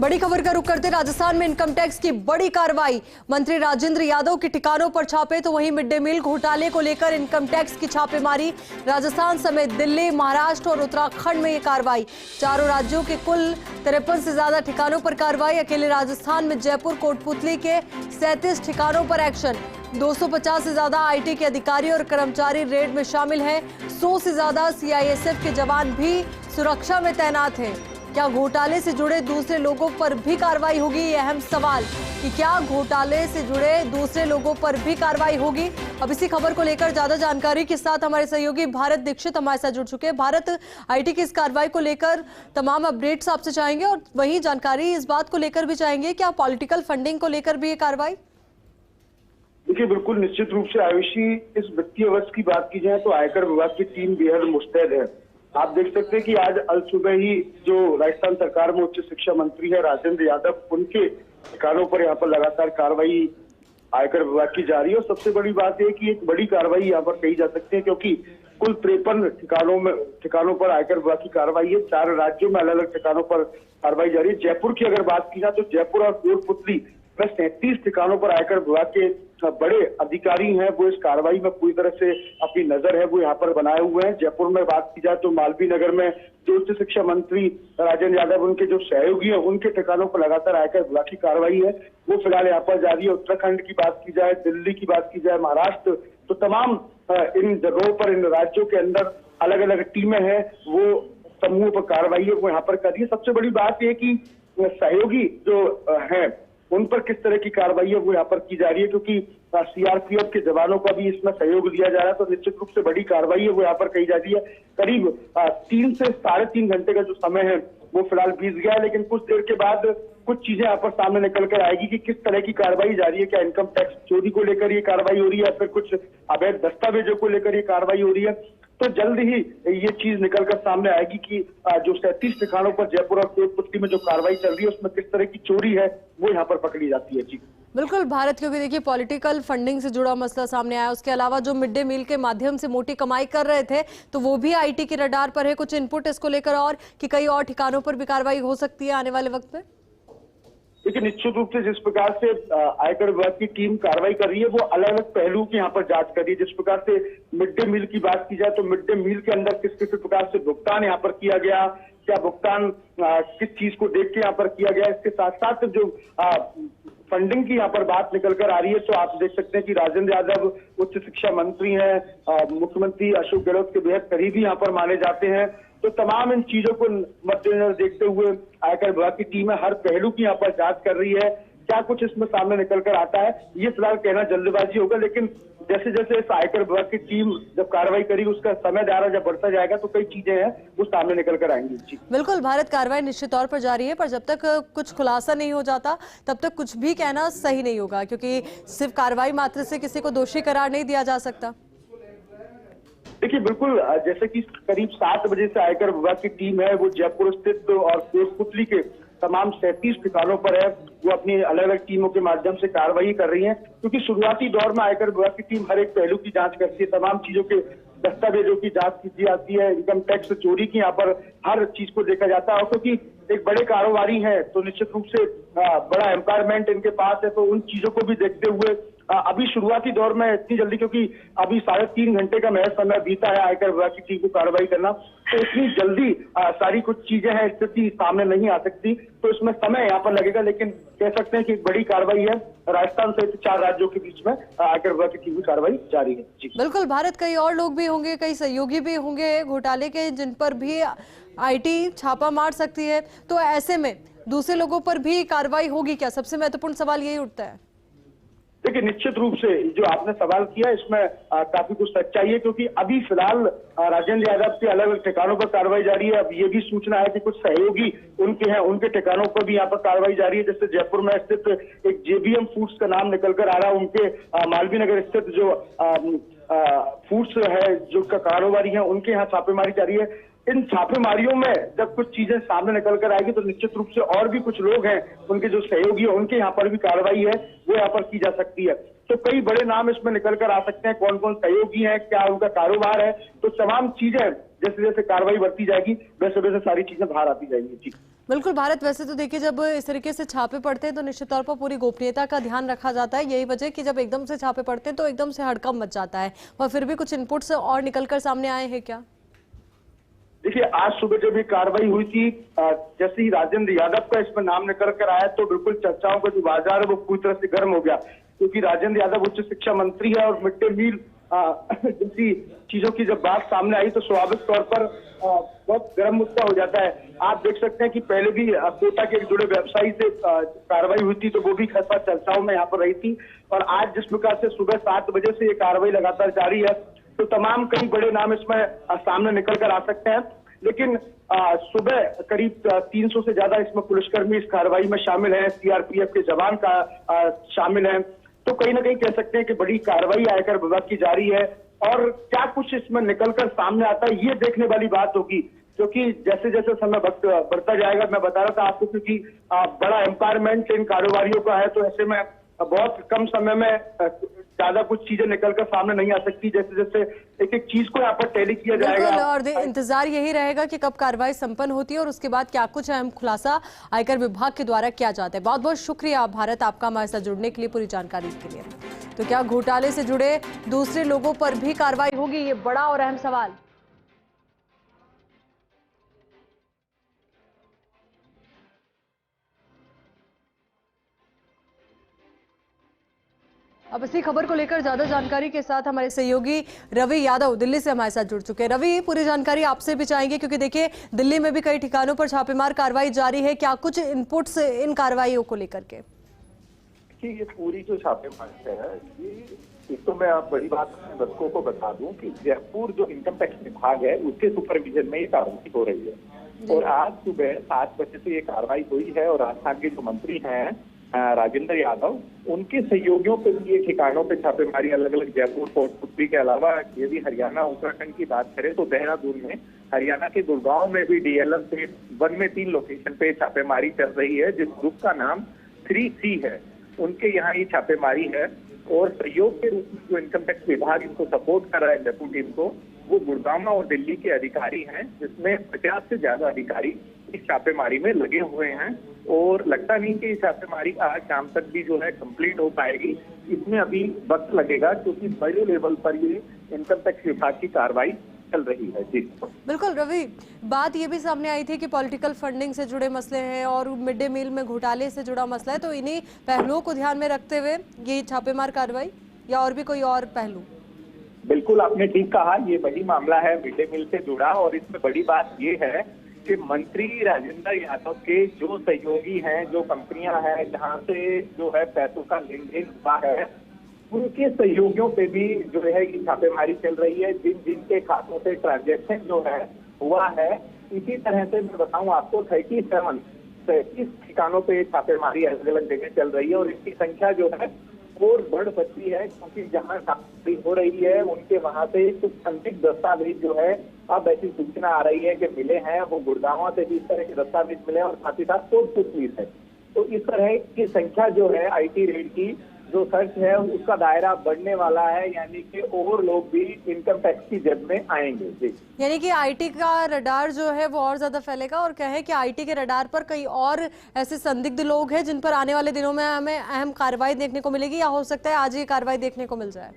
बड़ी खबर का रुख करते राजस्थान में इनकम टैक्स की बड़ी कार्रवाई। मंत्री राजेंद्र यादव के ठिकानों पर छापे तो वहीं मिड डे मील घोटाले को लेकर इनकम टैक्स की छापेमारी। राजस्थान समेत दिल्ली, महाराष्ट्र और उत्तराखंड में ये कार्रवाई। चारों राज्यों के कुल 53 से ज्यादा ठिकानों पर कार्रवाई। अकेले राजस्थान में जयपुर, कोटपुतली के 37 ठिकानों पर एक्शन। 250 से ज्यादा आईटी के अधिकारी और कर्मचारी रेड में शामिल हैं। 100 से ज्यादा सीआईएसएफ के जवान भी सुरक्षा में तैनात हैं। क्या घोटाले से जुड़े दूसरे लोगों पर भी कार्रवाई होगी? ये अहम सवाल कि क्या घोटाले से जुड़े दूसरे लोगों पर भी कार्रवाई होगी। अब इसी खबर को लेकर ज्यादा जानकारी के साथ हमारे सहयोगी भारत दीक्षित हमारे साथ जुड़ चुके हैं। भारत, आईटी की इस कार्रवाई को लेकर तमाम अपडेट्स आपसे चाहेंगे और वही जानकारी इस बात को लेकर भी चाहेंगे, क्या पॉलिटिकल फंडिंग को लेकर भी ये कार्रवाई? देखिए, बिल्कुल निश्चित रूप से आयुषी, इस वित्तीय वर्ष की बात की जाए तो आयकर विभाग की टीम बेहद मुस्तैद है। आप देख सकते हैं कि आज अल सुबह ही जो राजस्थान सरकार में उच्च शिक्षा मंत्री है राजेंद्र यादव, उनके ठिकानों पर यहाँ पर लगातार कार्रवाई आयकर विभाग की जा रही है। और सबसे बड़ी बात है कि एक बड़ी कार्रवाई यहाँ पर कही जा सकती है, क्योंकि कुल 53 ठिकानों पर आयकर विभाग की कार्रवाई है। 4 राज्यों में अलग अलग ठिकानों पर कार्रवाई जारी है। जयपुर की अगर बात की जाए तो जयपुर और कोटपुतली में 37 ठिकानों पर आयकर विभाग के बड़े अधिकारी हैं, वो इस कार्रवाई में पूरी तरह से अपनी नजर है वो यहाँ पर बनाए हुए हैं। जयपुर में बात की जाए तो मालवीय नगर में जो उच्च शिक्षा मंत्री राजेंद्र यादव, उनके जो सहयोगी हैं, उनके ठिकानों पर लगातार आयकर विभाग की कार्रवाई है, वो फिलहाल यहाँ पर जारी है। उत्तराखंड की बात की जाए, दिल्ली की बात की जाए, महाराष्ट्र, तो तमाम इन जगहों पर, इन राज्यों के अंदर अलग अलग टीमें हैं, वो समूह पर कार्रवाई है वो यहाँ पर कर रही है। सबसे बड़ी बात यह कि सहयोगी जो है उन पर किस तरह की कार्रवाई है वो यहाँ पर की जा रही है, क्योंकि सीआरपीएफ के जवानों का भी इसमें सहयोग लिया जा रहा है। तो निश्चित रूप से बड़ी कार्रवाई है वो यहाँ पर कही जा रही है। करीब 3 से 3.5 घंटे का जो समय है वो फिलहाल बीत गया है, लेकिन कुछ देर के बाद कुछ चीजें यहाँ पर सामने निकल कर आएगी कि किस तरह की कार्रवाई जारी है। क्या इनकम टैक्स चोरी को लेकर ये कार्रवाई हो रही है या फिर कुछ अवैध दस्तावेजों को लेकर ये कार्रवाई हो रही है। तो जल्द ही ये चीज निकलकर सामने आएगी कि जो 37 ठिकानों पर जयपुर और कोटपुतली में जो कार्रवाई चल रही है उसमें किस तरह की चोरी है वो यहाँ पर पकड़ी जाती है। जी बिल्कुल भारत, क्योंकि देखिए पॉलिटिकल फंडिंग से जुड़ा मसला सामने आया। उसके अलावा जो मिड डे मील के माध्यम से मोटी कमाई कर रहे थे तो वो भी आईटी के रडार पर है। कुछ इनपुट इसको लेकर और कि कई और ठिकानों पर भी कार्रवाई हो सकती है आने वाले वक्त में? देखिए, निश्चित रूप से जिस प्रकार से आयकर विभाग की टीम कार्रवाई कर रही है वो अलग अलग पहलू की यहाँ पर जांच कर रही है। जिस प्रकार से मिड डे मील की बात की जाए तो मिड डे मील के अंदर किस किस प्रकार से भुगतान यहाँ पर किया गया, क्या भुगतान किस चीज को देख के यहाँ पर किया गया। इसके साथ साथ जो फंडिंग की यहाँ पर बात निकल कर आ रही है तो आप देख सकते हैं कि राजेंद्र यादव उच्च शिक्षा मंत्री हैं, मुख्यमंत्री अशोक गहलोत के बेहद करीबी यहाँ पर माने जाते हैं। तो तमाम इन चीजों को मद्देनजर देखते हुए आयकर विभाग की टीम हर पहलू की यहाँ पर जांच कर रही है। क्या कुछ इसमें सामने निकल कर आता है ये फिलहाल कहना जल्दबाजी होगा, लेकिन जैसे जैसे इस आयकर विभाग की टीम जब कार्रवाई करेगी उसका समय दायरा जब बढ़ता जाएगा तो कई चीजें हैं वो सामने निकल कर आएंगी। जी बिल्कुल भारत, कार्रवाई निश्चित तौर पर जारी है, पर जब तक कुछ खुलासा नहीं हो जाता तब तक कुछ भी कहना सही नहीं होगा, क्योंकि सिर्फ कार्रवाई मात्र से किसी को दोषी करार नहीं दिया जा सकता। देखिए, बिल्कुल जैसे कि करीब 7 बजे से आयकर विभाग की टीम है वो जयपुर स्थित और कोटपुतली के तमाम 37 ठिकानों पर है, वो अपनी अलग अलग टीमों के माध्यम से कार्रवाई कर रही हैं। क्योंकि शुरुआती दौर में आयकर विभाग की टीम हर एक पहलू की जांच करती है, तमाम चीजों के दस्तावेजों की जांच की जाती है, इनकम टैक्स चोरी की यहाँ पर हर चीज को देखा जाता है। और क्योंकि एक बड़े कारोबारी हैं तो निश्चित रूप से बड़ा एम्पावरमेंट इनके पास है, तो उन चीजों को भी देखते हुए अभी शुरुआती दौर में इतनी जल्दी, क्योंकि अभी 3.5 घंटे का महज समय बीता है आयकर विभाग की टीम को कार्रवाई करना, तो इतनी जल्दी सारी कुछ चीजें हैं स्थिति सामने नहीं आ सकती, तो इसमें समय यहाँ पर लगेगा। लेकिन कह सकते हैं कि एक बड़ी कार्रवाई है। राजस्थान सहित 4 राज्यों के बीच में आयकर विभाग की टीम की कार्रवाई जारी है। जी बिल्कुल भारत, कई और लोग भी होंगे, कई सहयोगी भी होंगे घोटाले के जिन पर भी आईटी छापा मार सकती है, तो ऐसे में दूसरे लोगों पर भी कार्रवाई होगी क्या? सबसे महत्वपूर्ण सवाल यही उठता है। देखिए, निश्चित रूप से जो आपने सवाल किया इसमें काफी कुछ सच्चाई है, क्योंकि अभी फिलहाल राजेंद्र यादव के अलग अलग ठिकानों पर कार्रवाई जारी है। अब ये भी सूचना है कि कुछ सहयोगी उनके हैं, उनके ठिकानों पर भी यहाँ पर कार्रवाई जारी है। जैसे जयपुर में स्थित एक जेबीएम फूड्स का नाम निकल कर आ रहा है, उनके मालवीय नगर स्थित जो फूड्स है जो कारोबारी है उनके यहाँ छापेमारी जारी है। इन छापेमारियों में जब कुछ चीजें सामने निकल कर आएगी तो निश्चित रूप से और भी कुछ लोग हैं, उनके जो सहयोगी है उनके यहाँ पर भी कार्रवाई है वो यहाँ पर की जा सकती है। तो कई बड़े नाम इसमें निकल कर आ सकते हैं, कौन कौन सहयोगी हैं, क्या उनका कारोबार है, तो तमाम चीजें जैसे जैसे कार्रवाई बढ़ती जाएगी वैसे वैसे सारी चीजें बाहर आती जाएंगी। जी बिल्कुल भारत, वैसे तो देखिए जब इस तरीके से छापे पड़ते हैं तो निश्चित तौर पर पूरी गोपनीयता का ध्यान रखा जाता है। यही वजह कि जब एकदम से छापे पड़ते हैं तो एकदम से हड़कंप मच जाता है। और फिर भी कुछ इनपुट्स और निकलकर सामने आए हैं क्या? देखिए, आज सुबह जब ये कार्रवाई हुई थी, जैसे ही राजेंद्र यादव का इसमें नाम निकल कर आया तो बिल्कुल चर्चाओं का जो बाजार है वो पूरी तरह से गर्म हो गया, क्योंकि राजेंद्र यादव उच्च शिक्षा मंत्री है और मिड डे मील जैसी चीजों की जब बात सामने आई तो स्वाभाविक तौर पर बहुत गर्म मुद्दा हो जाता है। आप देख सकते हैं कि पहले भी कोटा के जुड़े व्यवसायी से कार्रवाई हुई थी तो वो भी खासा चर्चाओं में यहाँ पर रही थी। और आज जिस प्रकार से सुबह 7 बजे से ये कार्रवाई लगातार जारी है तो तमाम कई बड़े नाम इसमें सामने निकल कर आ सकते हैं। लेकिन सुबह करीब 300 से ज्यादा इसमें पुलिसकर्मी इस कार्रवाई में शामिल हैं, सीआरपीएफ के जवान का शामिल हैं। तो कहीं ना कहीं कह सकते हैं कि बड़ी कार्रवाई आयकर विभाग की जारी है और क्या कुछ इसमें निकलकर सामने आता है ये देखने वाली बात होगी, क्योंकि जैसे जैसे समय बढ़ता जाएगा, मैं बता रहा था आपको, क्योंकि बड़ा एम्पावरमेंट इन कारोबारियों का है तो ऐसे में बहुत कम समय में ज्यादा कुछ चीजें निकलकर सामने नहीं आ सकती। जैसे जैसे एक एक चीज को यहाँ पर टैली किया जाएगा और इंतजार यही रहेगा कि कब कार्रवाई संपन्न होती है और उसके बाद क्या कुछ अहम खुलासा आयकर विभाग के द्वारा किया जाता है। बहुत बहुत शुक्रिया भारत आपका हमारे साथ जुड़ने के लिए, पूरी जानकारी के लिए। तो क्या घोटाले से जुड़े दूसरे लोगों पर भी कार्रवाई होगी, ये बड़ा और अहम सवाल। अब इसी खबर को लेकर ज्यादा जानकारी के साथ हमारे सहयोगी रवि यादव दिल्ली से हमारे साथ जुड़ चुके हैं। रवि, पूरी जानकारी आपसे भी चाहेंगे क्योंकि देखिए दिल्ली में भी कई ठिकानों पर छापेमार कार्रवाई जारी है। क्या कुछ इनपुट्स इन कार्रवाइयों को लेकर के? देखिए, ये पूरी जो छापेमारी है, ये एक तो मैं आप बड़ी बात दर्शकों को बता दूं कि जयपुर जो इनकम टैक्स विभाग है उसके सुपरविजन में ये कार्रवाई हो रही है। और आज सुबह 7 बजे से ये कार्रवाई हुई है और राजस्थान के जो मंत्री हैं राजेंद्र यादव, उनके सहयोगियों पे भी ये ठिकानों पे छापेमारी अलग अलग जयपुर, कोटपुतली के अलावा यदि हरियाणा उत्तराखंड की बात करें तो देहरादून में, हरियाणा के गुड़गांव में भी डीएलएफ फेज 1 में 3 लोकेशन पे छापेमारी चल रही है, जिस ग्रुप का नाम 3C है, उनके यहाँ ये छापेमारी है। और सहयोग के रूप में जो इनकम टैक्स विभाग इनको सपोर्ट कर रहा है जयपुर टीम को, वो गुड़गांव और दिल्ली के अधिकारी हैं, जिसमें 50 से ज्यादा अधिकारी इस छापेमारी में लगे हुए हैं। और लगता नहीं कि छापेमारी आज शाम तक भी जो है कंप्लीट हो पाएगी, इसमें अभी वक्त लगेगा क्योंकि बड़े लेवल पर ये इनकम टैक्स विभाग की कार्रवाई चल रही है। जी बिल्कुल रवि, बात ये भी सामने आई थी कि पॉलिटिकल फंडिंग से जुड़े मसले हैं और मिड डे मील में घोटाले से जुड़ा मसला है, तो इन्हीं पहलुओं को ध्यान में रखते हुए ये छापेमार कार्रवाई या और भी कोई और पहलू? बिल्कुल, आपने ठीक कहा, ये बड़ी मामला है मिड डे मील से जुड़ा। और इसमें बड़ी बात ये है कि मंत्री राजेंद्र यादव के जो सहयोगी हैं, जो कंपनियां हैं जहां से जो है पैसों का लेन देन हुआ है, उनके सहयोगियों पे भी जो है ये छापेमारी चल रही है। जिन जिनके खातों से ट्रांजैक्शन जो है हुआ है, इसी तरह से मैं बताऊं आपको 37 ठिकानों पे छापेमारी अलग अलग जगह चल रही है। और इसकी संख्या जो है और बढ़ सकती है, क्योंकि जहां छापेमारी हो रही है उनके वहां से कुछ संदिग्ध दस्तावेज जो है, अब ऐसी सूचना आ रही है कि मिले हैं, वो गुड़गांव से भी इस तरह के दस्तावेज मिले और साथ ही साथ कोटपुतली है। तो इस तरह की संख्या जो है आईटी रेड की जो सर्च है उसका दायरा बढ़ने वाला है, यानी कि और लोग भी इनकम टैक्स की जद में आएंगे। जी, यानी कि आईटी का रडार जो है वो और ज्यादा फैलेगा और कहें कि आईटी के रडार पर कई और ऐसे संदिग्ध लोग हैं जिन पर आने वाले दिनों में हमें अहम कार्रवाई देखने को मिलेगी, या हो सकता है आज ये कार्रवाई देखने को मिल जाए?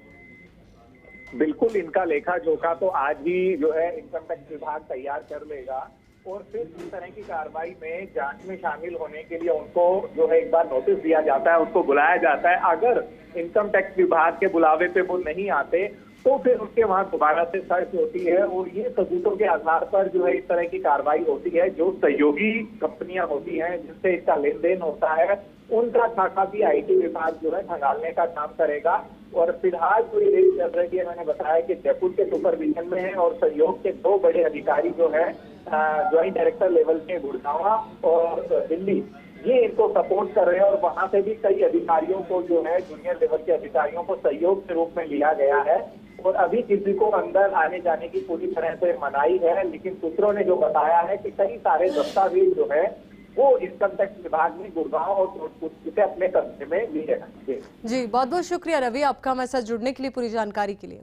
बिल्कुल, इनका लेखा जोखा तो आज ही जो है इनकम टैक्स विभाग तैयार कर लेगा और फिर इस तरह की कार्रवाई में जांच में शामिल होने के लिए उनको जो है एक बार नोटिस दिया जाता है, उनको बुलाया जाता है। अगर इनकम टैक्स विभाग के बुलावे पे वो नहीं आते तो फिर उनके वहां दोबारा से सर्च होती है और ये सबूतों के आधार पर जो है इस तरह की कार्रवाई होती है। जो सहयोगी कंपनियां होती हैं जिससे इसका लेन देन होता है, उनका खाका भी आईटी विभाग जो है खंगालने का काम करेगा। और फिलहाल जो ये रेड चल रही है, मैंने बताया कि जयपुर के सुपरविजन में है और सहयोग के 2 बड़े अधिकारी जो है ज्वाइंट डायरेक्टर लेवल के गुड़गांव और दिल्ली, ये इनको सपोर्ट कर रहे हैं। और वहां से भी कई अधिकारियों को जो है जूनियर लेवल के अधिकारियों को सहयोग के रूप में लिया गया है। और अभी किसी को अंदर आने जाने की पूरी तरह से मनाही है, लेकिन सूत्रों ने जो बताया है कि कई सारे दस्तावेज जो है वो इनकम टैक्स विभाग ने गुड़गांव और कोटपुतली से अपने कब्जे में लिए हैं। जी, बहुत बहुत शुक्रिया रवि आपका हमारे साथ जुड़ने के लिए, पूरी जानकारी के लिए।